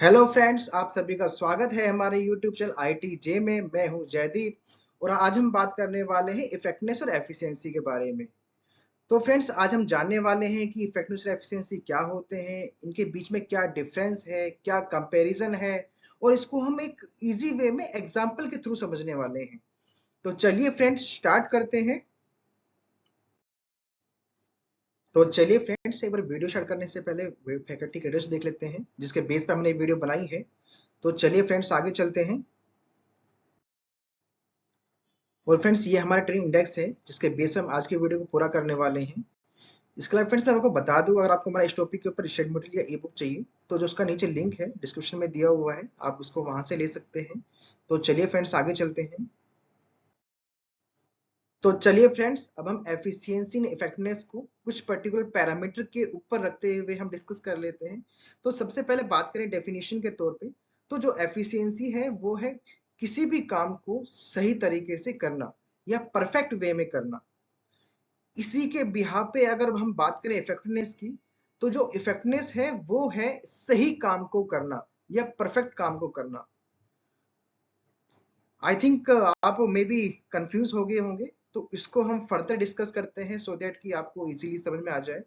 Hello friends, आप सभी का स्वागत है हमारे यूट्यूब चैनल आईटी जे में। मैं हूं जयदीप और आज हम बात करने वाले हैं इफेक्टिवनेस और एफिशिएंसी के बारे में। तो फ्रेंड्स, आज हम जानने वाले हैं कि इफेक्टिवनेस और एफिशिएंसी क्या होते हैं, इनके बीच में क्या डिफरेंस है, क्या कंपैरिजन है और इसको हम एक इजी वे में एग्जांपल के थ्रू समझने वाले हैं। तो चलिए फ्रेंड्स, स्टार्ट करते हैं। तो चलिए फ्रेंड्स, एक बार वीडियो स्टार्ट करने से पहले फैकल्टी क्रेडिट्स देख लेते हैं जिसके बेस पर हमने ये वीडियो बनाई है। तो चलिए फ्रेंड्स, आगे चलते हैं। और फ्रेंड्स, ये हमारा ट्रेनिंग इंडेक्स है जिसके बेस हम आज के वीडियो को पूरा करने वाले हैं। इसके अलावा फ्रेंड्स, मैं आपको बता दूं, अगर आपको हमारा इस टॉपिक के ऊपर स्टडी मटेरियल या ई बुक चाहिए तो जो उसका नीचे लिंक है डिस्क्रिप्शन में दिया हुआ है, आप उसको वहां से ले सकते हैं। तो चलिए फ्रेंड्स, आगे चलते हैं। तो चलिए फ्रेंड्स, अब हम एफिशिएंसी एंड इफेक्टिवनेस को कुछ पर्टिकुलर पैरामीटर के ऊपर रखते हुए हम डिस्कस कर लेते हैं। तो सबसे पहले बात करें डेफिनेशन के तौर पे, तो जो एफिशिएंसी है वो है किसी भी काम को सही तरीके से करना या परफेक्ट वे में करना। इसी के बिहाफ पे अगर हम बात करें इफेक्टिवनेस की, तो जो इफेक्टिवनेस है वो है सही काम को करना या परफेक्ट काम को करना। आई थिंक आप मे बी कंफ्यूज हो गए होंगे, तो इसको हम फर्दर डिस्कस करते हैं सो दैट कि आपको इजीली समझ में आ जाए।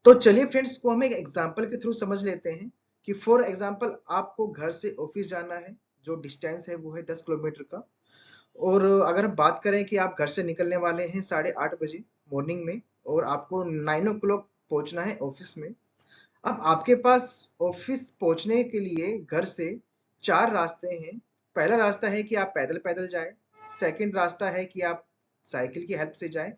तो चलिए फ्रेंड्स, को हम एक एग्जांपल के थ्रू समझ लेते हैं कि फॉर एग्जांपल आपको घर से ऑफिस जाना है, जो डिस्टेंस है वो है 10 किलोमीटर का। और अगर हम बात करें कि आप घर से निकलने वाले हैं 8:30 बजे मॉर्निंग में और आपको 9 o'clock पहुंचना है ऑफिस में। अब आपके पास ऑफिस पहुंचने के लिए घर से चार रास्ते हैं। पहला रास्ता है कि आप पैदल पैदल जाएं। सेकंड रास्ता है कि आप साइकिल की हेल्प से जाएं।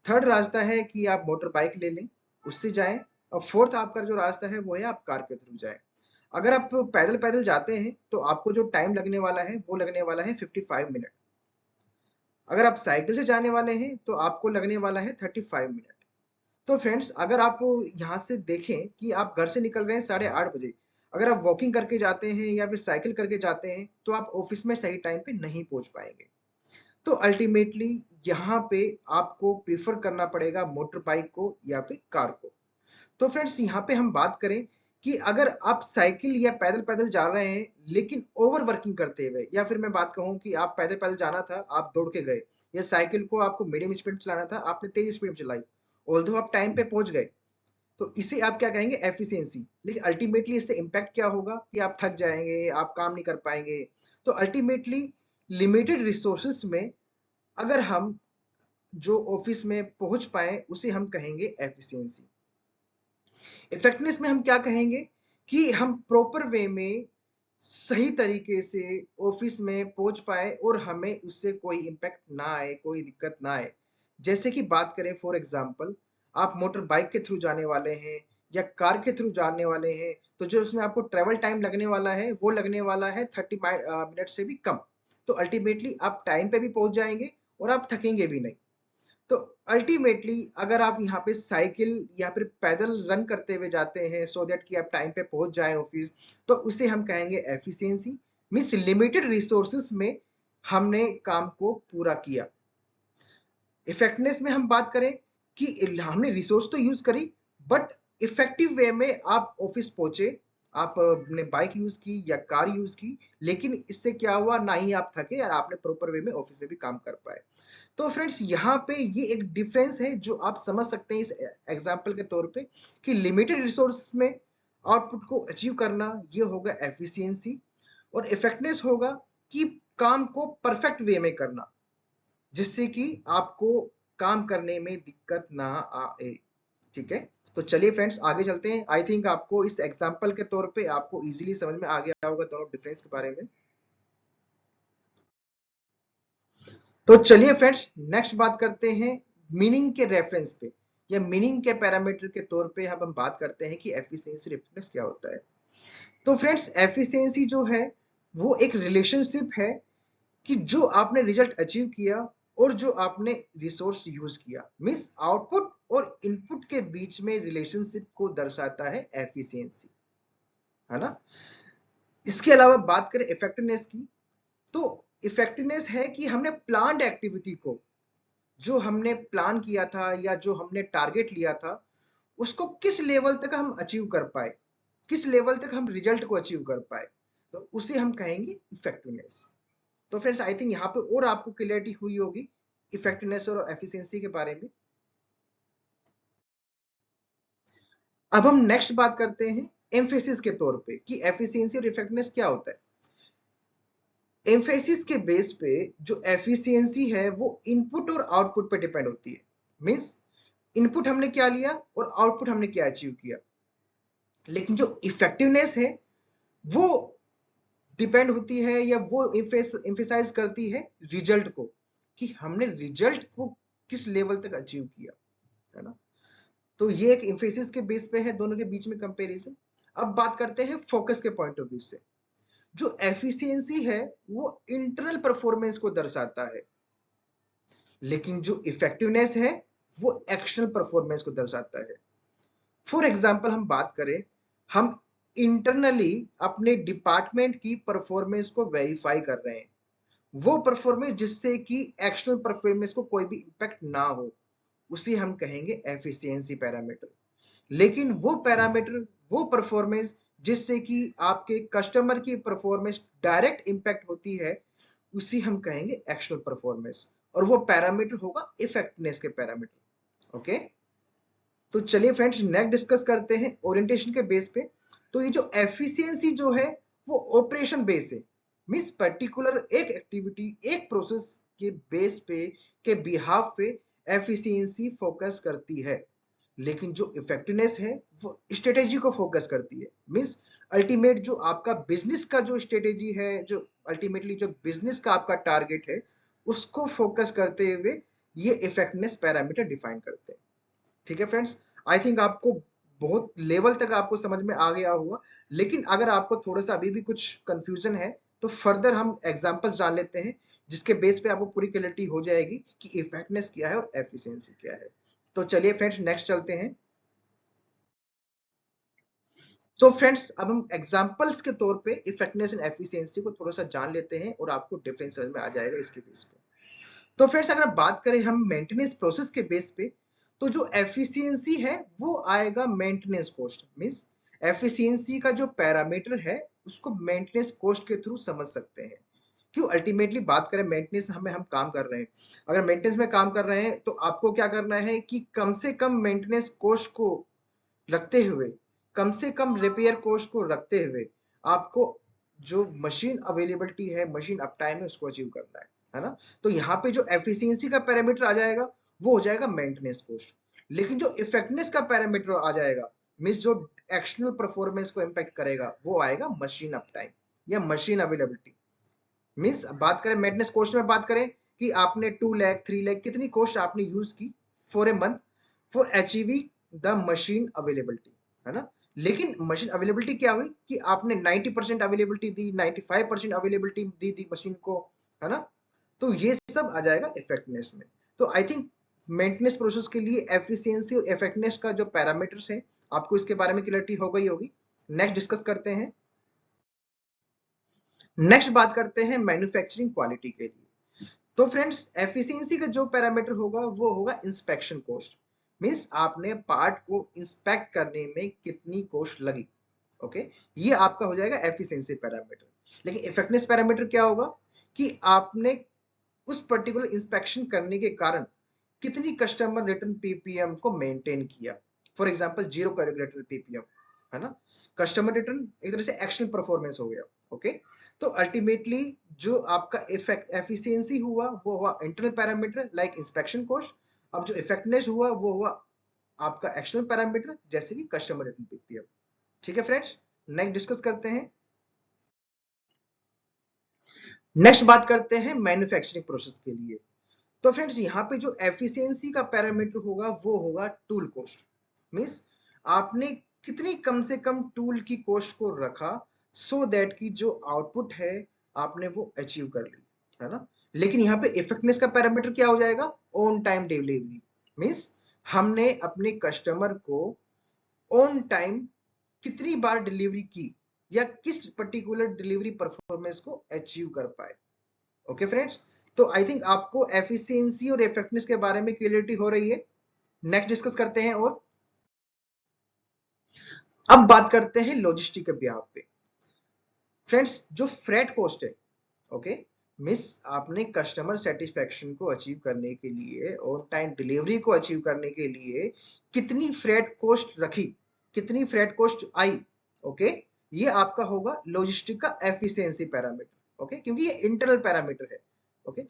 थर्ड रास्ता है कि आप मोटर बाइक ले लें, उससे जाएं। और फोर्थ आपका जो रास्ता है वो है आप कार के थ्रू जाएं। अगर आप पैदल पैदल जाते हैं तो आपको जो टाइम लगने वाला है वो लगने वाला है 55 मिनट। अगर आप साइकिल से जाने वाले हैं तो आपको लगने वाला है 35 मिनट। तो फ्रेंड्स, अगर आप यहाँ से देखें कि आप घर से निकल रहे हैं 8:30 बजे, अगर आप वॉकिंग करके जाते हैं या फिर साइकिल करके जाते हैं तो आप ऑफिस में सही टाइम पे नहीं पहुंच पाएंगे। तो अल्टीमेटली यहाँ पे आपको प्रीफर करना पड़ेगा मोटर बाइक को या फिर कार को। तो फ्रेंड्स, यहाँ पे हम बात करें कि अगर आप साइकिल या पैदल पैदल जा रहे हैं लेकिन ओवर वर्किंग करते हुए, या फिर मैं बात कहूँ कि आप पैदल पैदल जाना था आप दौड़ के गए, या साइकिल को आपको मीडियम स्पीड में चलाना था आपने तेज स्पीड में चलाई, ऑल्दो आप टाइम पे पहुंच गए, तो इसे आप क्या कहेंगे? एफिशिएंसी। लेकिन अल्टीमेटली इससे इम्पैक्ट क्या होगा कि आप थक जाएंगे, आप काम नहीं कर पाएंगे। तो अल्टीमेटली लिमिटेड रिसोर्सेस में अगर हम जो ऑफिस में पहुंच पाए उसे हम कहेंगे एफिशिएंसी। इफेक्टिवनेस में हम क्या कहेंगे कि हम प्रॉपर वे में सही तरीके से ऑफिस में पहुंच पाए और हमें उससे कोई इम्पैक्ट ना आए, कोई दिक्कत ना आए। जैसे कि बात करें फॉर एग्जांपल, आप मोटर बाइक के थ्रू जाने वाले हैं या कार के थ्रू जाने वाले हैं, तो जो उसमें आपको ट्रेवल टाइम लगने वाला है वो लगने वाला है 30 मिनट से भी कम। तो अल्टीमेटली आप टाइम पे भी पहुंच जाएंगे और आप थकेंगे भी नहीं। तो अल्टीमेटली अगर आप यहाँ पे साइकिल या फिर पैदल रन करते हुए जाते हैं सो दैट कि आप टाइम पे पहुंच जाए ऑफिस, तो उसे हम कहेंगे एफिशिएंसी। मीन्स लिमिटेड रिसोर्सेस में हमने काम को पूरा किया। इफेक्टिवनेस में हम बात करें कि हमने रिसोर्स तो यूज करी, बट इफेक्टिव वे में आप ऑफिस पहुंचे, आपने बाइक यूज की या कार यूज की, लेकिन इससे क्या हुआ, ना ही आप थके और आपने प्रॉपर वे में ऑफिस में भी काम कर पाए। तो फ्रेंड्स, यहाँ पे ये एक डिफरेंस है जो आप समझ सकते हैं इस एग्जांपल के तौर पे कि लिमिटेड रिसोर्स में आउटपुट को अचीव करना ये होगा एफिशिएंसी, और इफेक्टिवनेस होगा कि काम को परफेक्ट वे में करना जिससे कि आपको काम करने में दिक्कत ना आए। ठीक है, तो चलिए फ्रेंड्स, आगे चलते हैं। आई थिंक आपको इस एग्जांपल के तौर पे आपको इजीली समझ में आ गया होगा दोनों डिफरेंस के बारे में। तो चलिए फ्रेंड्स, नेक्स्ट बात करते हैं मीनिंग के रेफरेंस पे या मीनिंग के पैरामीटर के तौर पे हम बात करते हैं कि एफिशिएंसी रेफरेंस क्या होता है। तो फ्रेंड्स, एफिशिएंसी जो है वो एक रिलेशनशिप है कि जो आपने रिजल्ट अचीव किया और जो आपने रिसोर्स यूज किया, मींस आउटपुट और इनपुट के बीच में रिलेशनशिप को दर्शाता है एफिशिएंसी, है ना। इसके अलावा बात करें इफेक्टिवनेस की, तो इफेक्टिवनेस है कि हमने प्लान्ड एक्टिविटी को, जो हमने प्लान किया था या जो हमने टारगेट लिया था, उसको किस लेवल तक हम अचीव कर पाए, किस लेवल तक हम रिजल्ट को अचीव कर पाए, तो उसे हम कहेंगे इफेक्टिवनेस। तो फ्रेंड्स आई थिंक यहाँ पे और आपको क्लियरिटी हुई होगी इफेक्टिवनेस और एफिशिएंसी के बारे में। अब हम नेक्स्ट बात करते हैं एम्फेसिस के तौर पे कि एफिशिएंसी और इफेक्टिवनेस क्या होता है। एम्फेसिस के बेस पे जो एफिशिएंसी है वो इनपुट और आउटपुट पे डिपेंड होती है, मींस इनपुट हमने क्या लिया और आउटपुट हमने क्या अचीव किया। लेकिन जो इफेक्टिवनेस है वो डिपेंड होती है या वो एम्फेसाइज करती है रिजल्ट को, कि हमने रिजल्ट को किस लेवल तक अचीव किया, है ना। तो ये एक एम्फेसिस के बेस पे है, दोनों के बीच में कंपैरिजन। अब बात करते हैं फोकस के पॉइंट ऑफ व्यू से। जो एफिशिएंसी है वो इंटरनल परफॉर्मेंस को दर्शाता है, लेकिन जो इफेक्टिवनेस है वो एक्सटर्नल परफॉर्मेंस को दर्शाता है। फॉर एग्जाम्पल हम बात करें, हम इंटरनली अपने डिपार्टमेंट की परफॉर्मेंस को वेरीफाई कर रहे हैं, वो परफॉर्मेंस जिससे कि एक्सटर्नल परफॉर्मेंस को कोई भी इंपैक्ट ना हो, उसे हम कहेंगे एफिशिएंसी पैरामीटर। लेकिन वो पैरामीटर, वो परफॉर्मेंस जिससे कि आपके कस्टमर की परफॉर्मेंस डायरेक्ट इंपैक्ट होती है, उसी हम कहेंगे एक्सटर्नल परफॉर्मेंस, और वो पैरामीटर होगा इफेक्टिवनेस के पैरामीटर। ओके, तो चलिए फ्रेंड्स नेक्स्ट डिस्कस करते हैं ओरिएंटेशन के बेस पे। तो ये जो एफिशिएंसी जो है वो ऑपरेशन बेस है, मींस पर्टिकुलर एक एक्टिविटी, एक प्रोसेस के बेस पे, के बिहाफ पे एफिशिएंसी फोकस करती है। लेकिन जो इफेक्टिवनेस है वो स्ट्रेटेजी को फोकस करती है, मींस अल्टीमेट जो आपका बिजनेस का जो स्ट्रेटेजी है, जो अल्टीमेटली जो बिजनेस का आपका टारगेट है, उसको फोकस करते हुए ये इफेक्टिवनेस पैरामीटर डिफाइन करते हैं। ठीक है फ्रेंड्स, आई थिंक आपको बहुत लेवल तक आपको समझ में आ गया होगा। लेकिन अगर आपको थोड़ा सा अभी भी कुछ कंफ्यूजन है तो फर्दर हम एग्जांपल्स जान लेते हैं, जिसके बेस पे आपको पूरी क्लैरिटी हो जाएगी कि इफेक्टिवनेस क्या है और एफिशिएंसी क्या है। तो चलिए फ्रेंड्स नेक्स्ट चलते हैं। तो फ्रेंड्स अब हम एग्जांपल्स के तौर पे इफेक्टिवनेस एंड एफिशिएंसी को थोड़ा सा जान लेते हैं और आपको डिफरेंस समझ में आ जाएगा इसके बेस पे। तो फ्रेंड्स अगर बात करें हम मेंटेनेंस प्रोसेस के बेस पे, तो जो एफिशिएंसी है वो आएगा मेंटेनेंस कॉस्ट, मींस एफिशिएंसी का जो पैरामीटर है उसको मेंटेनेंस कॉस्ट के थ्रू समझ सकते हैं। क्यों, अल्टीमेटली बात करें मेंटेनेंस हमें हम काम कर रहे हैं, अगर मेंटेनेंस में काम कर रहे हैं तो आपको क्या करना है कि कम से कम मेंटेनेंस कॉस्ट को रखते हुए, कम से कम रिपेयर कॉस्ट को रखते हुए आपको जो मशीन अवेलेबिलिटी है, मशीन अप टाइम है, उसको अचीव करना है ना। तो यहाँ पे जो एफिशिएंसी का पैरामीटर आ जाएगा वो हो जाएगा मेंटेनेंस कॉस्ट। लेकिन जो इफेक्टिवनेस का पैरामीटर आ जाएगा, मींस जो एक्सटर्नल परफॉर्मेंस को इंपैक्ट करेगा, वो आएगा मशीन अप टाइम या मशीन अवेलेबिलिटी। मींस बात करें मेंटेनेंस कॉस्ट में, बात करें कि आपने 2 लाख 3 लाख कितनी कॉस्ट आपने यूज की for a month for achieving the machine availability, है ना। लेकिन मशीन अवेलेबिलिटी क्या हुई कि आपने 90% अवेलेबिलिटी दी, 95% अवेलेबिलिटी दी थी मशीन को, है ना। तो ये सब आ जाएगा इफेक्टिवनेस में। तो आई थिंक मेंटेनेंस प्रोसेस के लिए एफिशिएंसी और इफेक्टिवनेस का जो पैरामीटर्स है, आपको इसके बारे में क्लैरिटी हो गई होगी। नेक्स्ट डिस्कस करते हैं। नेक्स्ट बात करते हैं मैन्युफैक्चरिंग क्वालिटी के लिए। तो फ्रेंड्स एफिशिएंसी का जो पैरामीटर होगा वो होगा इंस्पेक्शन कॉस्ट, मींस आपने पार्ट को इंस्पेक्ट करने में कितनी कॉस्ट लगी। ओके, ये आपका हो जाएगा एफिशिएंसी पैरामीटर। लेकिन इफेक्टिवनेस पैरामीटर क्या होगा कि आपने उस पर्टिकुलर इंस्पेक्शन करने के कारण कितनी कस्टमर रिटर्न पीपीएम को मेंटेन किया। For example zero calculated ppm, है ना। कस्टमर रिटर्न एक तरह से एक्शनल परफॉर्मेंस हो गया। ओके, तो अल्टीमेटली जो आपका इफेक्ट एफिशिएंसी हुआ वो हुआ internal parameter like inspection cost. अब जो इफेक्टिवनेस हुआ वो हुआ आपका एक्सटर्नल पैरामीटर जैसे कि कस्टमर रिटर्न पीपीएम। ठीक है फ्रेंड्स, नेक्स्ट डिस्कस करते हैं। नेक्स्ट बात करते हैं मैन्युफैक्चरिंग प्रोसेस के लिए। तो फ्रेंड्स यहाँ पे जो एफिशिएंसी का पैरामीटर होगा वो होगा टूल कॉस्ट, मींस आपने कितनी कम से कम टूल की कॉस्ट को रखा सो दैट की जो आउटपुट है आपने वो अचीव कर ली, है ना। लेकिन यहाँ पे इफेक्टिवनेस का पैरामीटर क्या हो जाएगा, ऑन टाइम डिलीवरी। मीन्स हमने अपने कस्टमर को ऑन टाइम कितनी बार डिलीवरी की या किस पर्टिकुलर डिलीवरी परफॉर्मेंस को अचीव कर पाए। ओके फ्रेंड्स, तो आई थिंक आपको एफिशिएंसी और इफेक्टिवनेस के बारे में क्लियरिटी हो रही है। नेक्स्ट डिस्कस करते हैं। और अब बात करते हैं लॉजिस्टिक के ब्याह पे। फ्रेंड्स, जो फ्रेट कॉस्ट है, ओके, मिस आपने कस्टमर सेटिस्फेक्शन को अचीव करने के लिए, ऑन टाइम डिलीवरी को अचीव करने के लिए कितनी फ्रेट कॉस्ट रखी, कितनी फ्रेट कॉस्ट आई, ओके, ये आपका होगा लॉजिस्टिक का एफिशिएंसी पैरामीटर। ओके, क्योंकि ये इंटरनल पैरामीटर है। ओके,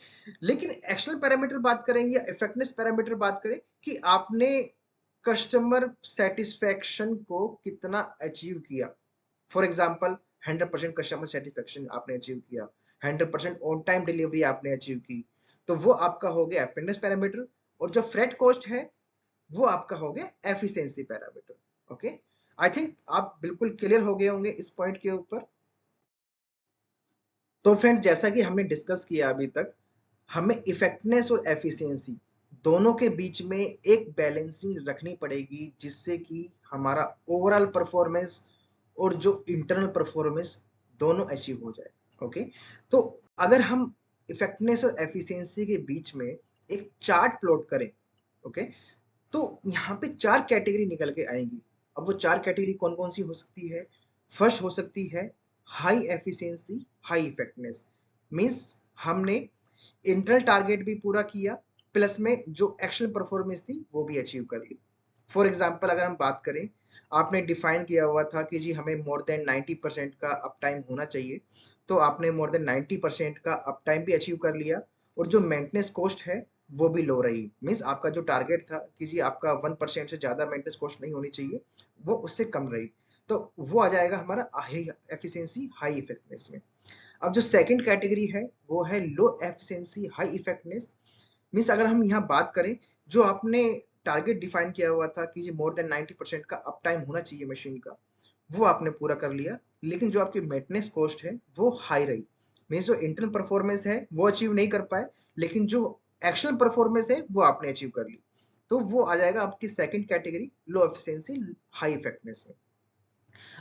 लेकिन एक्सटर्नल पैरामीटर बात करें या इफेक्टिवनेस पैरामीटर बात करें कि आपने कस्टमर सेटिस्फेक्शन को कितना अचीव किया। फॉर एग्जाम्पल 100% कस्टमर सेटिस्फेक्शन आपने अचीव किया, 100% ऑन टाइम डिलीवरी आपने अचीव की, तो वो आपका हो गया एफिशिएंसी पैरामीटर। और जो फ्रेट कॉस्ट है वो आपका हो गया efficiency parameter. Okay, I think आप बिल्कुल क्लियर हो गए होंगे इस पॉइंट के ऊपर। तो फ्रेंड, जैसा कि हमने डिस्कस किया अभी तक, हमें इफेक्टिवनेस और एफिशिएंसी दोनों के बीच में एक बैलेंसिंग रखनी पड़ेगी, जिससे कि हमारा ओवरऑल परफॉर्मेंस और जो इंटरनल परफॉर्मेंस दोनों अचीव हो जाए। ओके, तो अगर हम इफेक्टिवनेस और एफिशिएंसी के बीच में एक चार्ट प्लॉट करें, ओके, तो यहाँ पे 4 कैटेगरी निकल के आएंगी। अब वो 4 कैटेगरी कौन कौन सी हो सकती है? फर्स्ट हो सकती है high efficiency high effectiveness. Means हमने इंटरनल टारगेट भी पूरा किया, प्लस में जो एक्चुअल परफॉर्मेंस थी वो भी अचीव कर ली। फॉर एग्जांपल अगर हम बात करें, आपने डिफाइन किया हुआ था कि जी हमें मोर देन 90% का अप टाइम होना चाहिए, तो आपने मोर देन 90% का अप टाइम भी अचीव कर लिया। और जो मेंटेनेंस कॉस्ट है वो भी लो रही। मीन्स आपका जो टारगेट था कि जी आपका 1% से ज्यादा मेंटेनेंस कॉस्ट नहीं होनी चाहिए, वो उससे कम रही। तो वो आ जाएगा हमारा हाई एफिशिएंसी हाई इफेक्टिवनेस में। अब जो सेकंड कैटेगरी है वो है लो एफिशिएंसी हाई इफेक्टिवनेस। मीन्स अगर हम यहाँ बात करें, जो आपने टारगेट डिफाइन किया हुआ था कि मोर देन 90% का अप टाइम होना चाहिए मशीन का, वो आपने पूरा कर लिया, लेकिन जो आपकी मेंटेनेंस कॉस्ट है वो हाई रही। मीन्स जो इंटरनल परफॉर्मेंस है वो अचीव नहीं कर पाए, लेकिन जो एक्चुअल परफॉर्मेंस है वो आपने अचीव कर ली। तो वो आ जाएगा आपकी सेकंड कैटेगरी लो एफिशिएंसी हाई इफेक्टिवनेस में।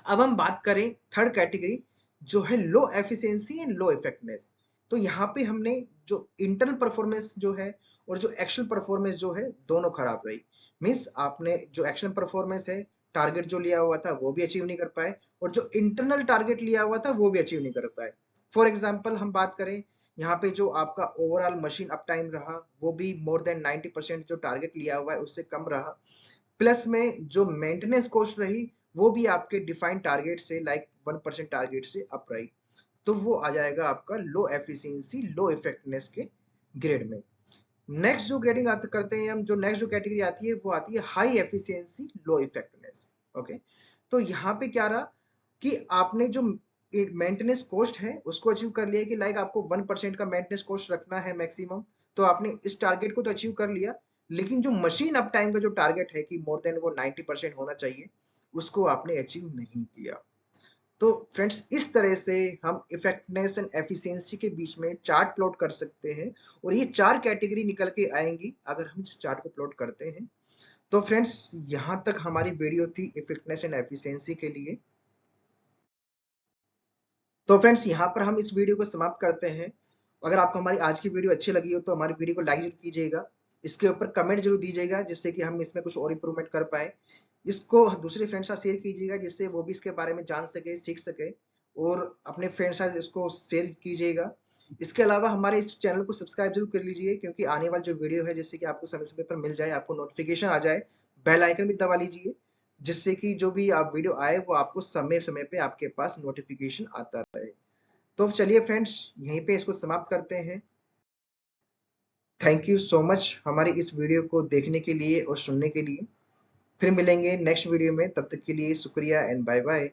अब हम बात करें थर्ड कैटेगरी, जो है लो एफिशिएंसी एंड लो इफेक्टिवनेस। तो यहाँ पे हमने जो इंटरनल परफॉर्मेंस जो है और जो एक्चुअल परफॉर्मेंस जो है दोनों खराब रही। मीन्स आपने जो एक्चुअल परफॉर्मेंस है, टारगेट जो लिया हुआ था वो भी अचीव नहीं कर पाए, और जो इंटरनल टारगेट लिया हुआ था वो भी अचीव नहीं कर पाए। फॉर एग्जाम्पल हम बात करें, यहाँ पे जो आपका ओवरऑल मशीन अप टाइम रहा वो भी मोर देन 90% जो टारगेट लिया हुआ है उससे कम रहा, प्लस में जो मेंटेनेंस कॉस्ट रही वो भी आपके डिफाइंड टारगेट से लाइक 1% टारगेट से अप रही। तो वो आ जाएगा आपका लो एफिशिएंसी लो इफेक्टिवनेस के ग्रेड में। नेक्स्ट जो ग्रेडिंग करते हैं हम, जो नेक्स्ट जो कैटेगरी आती है वो आती है हाई एफिशिएंसी लो इफेक्टिवनेस। ओके, तो यहाँ पे क्या रहा कि आपने जो मेंटेनेंस कॉस्ट है उसको अचीव कर लिया कि लाइक आपको 1% का मेंटेनेंस कॉस्ट रखना है मैक्सिमम, तो आपने इस टारगेट को तो अचीव कर लिया, लेकिन जो मशीन अप टाइम का जो टारगेट है कि मोर देन वो 90% होना चाहिए, उसको आपने अचीव नहीं किया। तो फ्रेंड्स, इस तरह से हम इफेक्टिवनेस एंड एफिशिएंसी के बीच में चार्ट प्लॉट कर सकते हैं, और ये 4 कैटेगरी निकल के आएंगी अगर हम इस चार्ट को प्लॉट करते हैं। तो फ्रेंड्स, यहां तक हमारी वीडियो थी इफेक्टिवनेस एंड एफिशिएंसी के लिए। तो फ्रेंड्स, यहाँ पर हम इस वीडियो को समाप्त करते हैं। अगर आपको हमारी आज की वीडियो अच्छी लगी हो तो हमारी वीडियो को लाइक जरूर कीजिएगा, इसके ऊपर कमेंट जरूर दीजिएगा, जिससे कि हम इसमें कुछ और इंप्रूवमेंट कर पाए। इसको दूसरे फ्रेंड्स के साथ शेयर कीजिएगा, जिससे वो भी इसके बारे में जान सके, सीख सके, और अपने फ्रेंड्स के साथ इसको शेयर कीजिएगा। इसके अलावा हमारे इस चैनल को सब्सक्राइब जरूर कर लीजिए, क्योंकि आने वाली जो वीडियो है जिससे कि आपको समय समय पर मिल जाए, आपको नोटिफिकेशन आ जाए, बेल आइकन भी दबा लीजिए, जिससे कि जो भी आप वीडियो आए वो आपको समय समय पे आपके पास नोटिफिकेशन आता रहे। तो चलिए फ्रेंड्स, यहीं पे इसको समाप्त करते हैं। थैंक यू सो मच हमारी इस वीडियो को देखने के लिए और सुनने के लिए। फिर मिलेंगे नेक्स्ट वीडियो में, तब तक के लिए शुक्रिया एंड बाय बाय।